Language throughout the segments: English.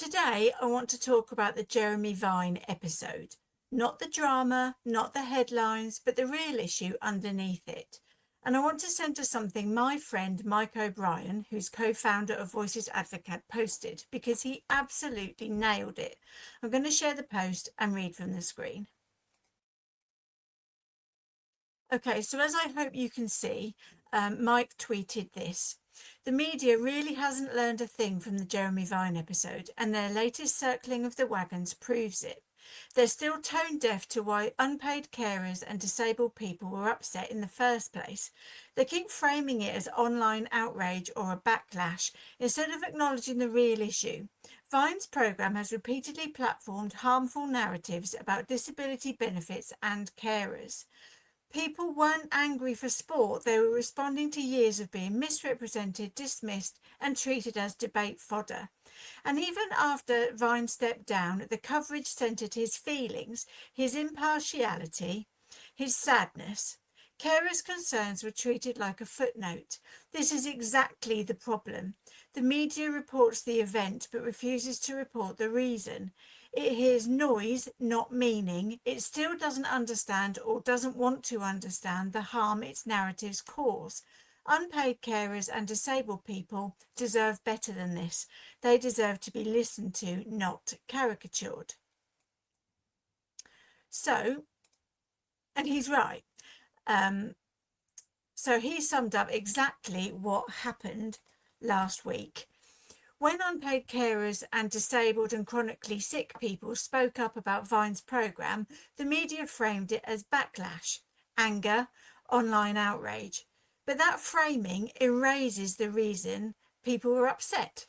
Today, I want to talk about the Jeremy Vine episode. Not the drama, not the headlines, but the real issue underneath it. And I want to centre something my friend Mike O'Brien, who's co-founder of Voices Advocate, posted because he absolutely nailed it. I'm going to share the post and read from the screen. Okay, so as I hope you can see, Mike tweeted this. The media really hasn't learned a thing from the Jeremy Vine episode, and their latest circling of the wagons proves it. They're still tone deaf to why unpaid carers and disabled people were upset in the first place. They keep framing it as online outrage or a backlash instead of acknowledging the real issue. Vine's programme has repeatedly platformed harmful narratives about disability benefits and carers. People weren't angry for sport, they were responding to years of being misrepresented, dismissed and treated as debate fodder. And even after Vine stepped down, the coverage centred his feelings, his impartiality, his sadness. Carers' concerns were treated like a footnote. This is exactly the problem. The media reports the event but refuses to report the reason. It hears noise, not meaning. It still doesn't understand or doesn't want to understand the harm its narratives cause. Unpaid carers and disabled people deserve better than this. They deserve to be listened to, not caricatured. So, and he's right. So he summed up exactly what happened last week. When unpaid carers and disabled and chronically sick people spoke up about Vine's programme, the media framed it as backlash, anger, online outrage. But that framing erases the reason people were upset.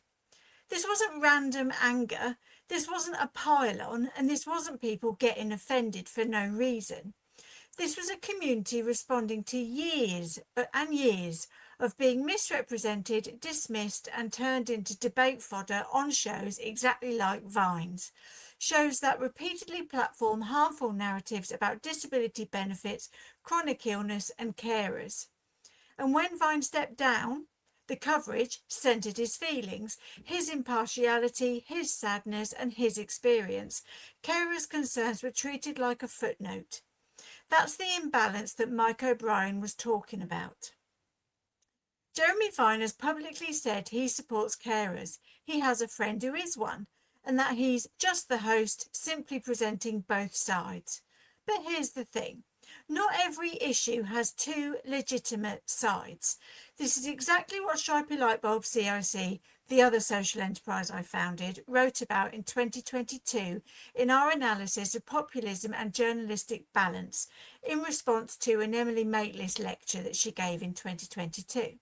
This wasn't random anger, this wasn't a pile-on, and this wasn't people getting offended for no reason. This was a community responding to years and years of being misrepresented, dismissed and turned into debate fodder on shows exactly like Vine's. Shows that repeatedly platform harmful narratives about disability benefits, chronic illness and carers. And when Vine stepped down, the coverage centred his feelings, his impartiality, his sadness and his experience. Carers' concerns were treated like a footnote. That's the imbalance that Mike O'Brien was talking about. Jeremy Vine has publicly said he supports carers. He has a friend who is one, and that he's just the host, simply presenting both sides. But here's the thing. Not every issue has two legitimate sides. This is exactly what Stripey Lightbulb CIC, the other social enterprise I founded, wrote about in 2022 in our analysis of populism and journalistic balance in response to an Emily Maitlis lecture that she gave in 2022.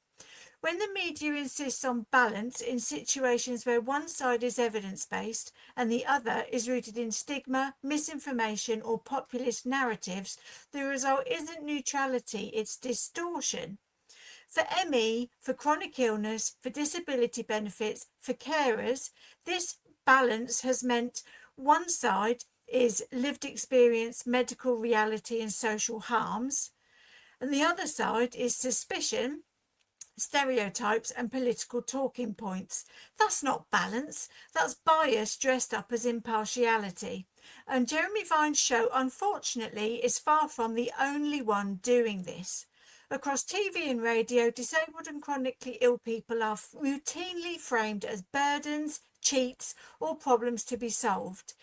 When the media insists on balance in situations where one side is evidence-based and the other is rooted in stigma, misinformation or populist narratives, the result isn't neutrality, it's distortion. For ME, for chronic illness, for disability benefits, for carers, this balance has meant one side is lived experience, medical reality and social harms, and the other side is suspicion, stereotypes and political talking points. That's not balance, that's bias dressed up as impartiality. And Jeremy Vine's show, unfortunately, is far from the only one doing this. Across TV and radio, disabled and chronically ill people are routinely framed as burdens, cheats or problems to be solved.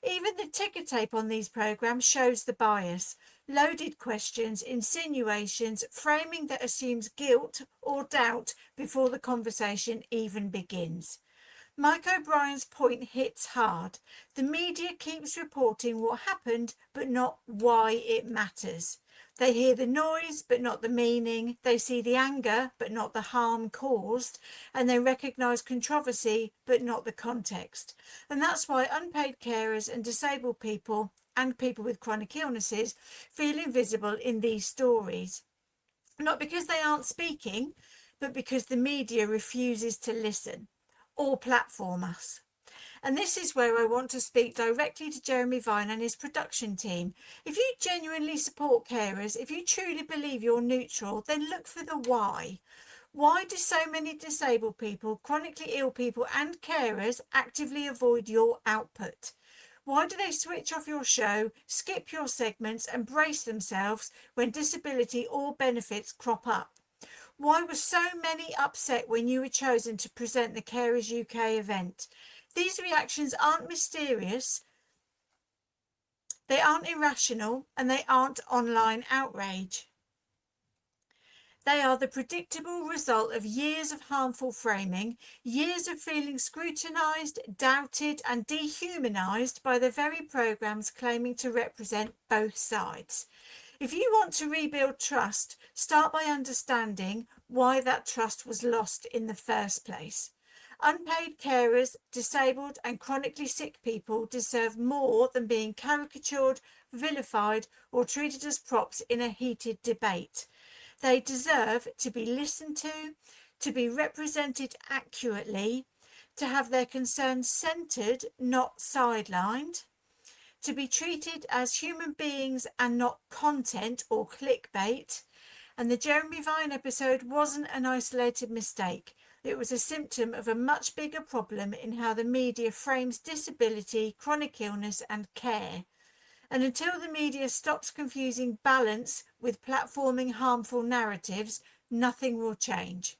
Even the ticker tape on these programmes shows the bias. Loaded questions, insinuations, framing that assumes guilt or doubt before the conversation even begins. Mike O'Brien's point hits hard. The media keeps reporting what happened, but not why it matters. They hear the noise, but not the meaning. They see the anger, but not the harm caused. And they recognise controversy, but not the context. And that's why unpaid carers and disabled people and people with chronic illnesses feel invisible in these stories. Not because they aren't speaking, but because the media refuses to listen or platform us. And this is where I want to speak directly to Jeremy Vine and his production team. If you genuinely support carers, if you truly believe you're neutral, then look for the why. Why do so many disabled people, chronically ill people and carers actively avoid your output? Why do they switch off your show, skip your segments and brace themselves when disability or benefits crop up? Why were so many upset when you were chosen to present the Carers UK event? These reactions aren't mysterious, they aren't irrational, and they aren't online outrage. They are the predictable result of years of harmful framing, years of feeling scrutinised, doubted and dehumanised by the very programmes claiming to represent both sides. If you want to rebuild trust, start by understanding why that trust was lost in the first place. Unpaid carers, disabled and chronically sick people deserve more than being caricatured, vilified or treated as props in a heated debate. They deserve to be listened to be represented accurately, to have their concerns centred, not sidelined, to be treated as human beings and not content or clickbait. And the Jeremy Vine episode wasn't an isolated mistake. It was a symptom of a much bigger problem in how the media frames disability, chronic illness and care. And until the media stops confusing balance with platforming harmful narratives, nothing will change.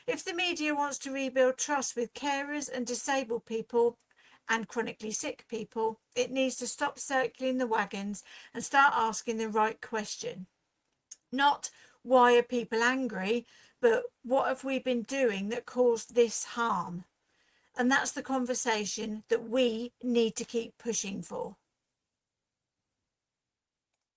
If the media wants to rebuild trust with carers and disabled people and chronically sick people, it needs to stop circling the wagons and start asking the right question. Not why are people angry, but what have we been doing that caused this harm? And that's the conversation that we need to keep pushing for.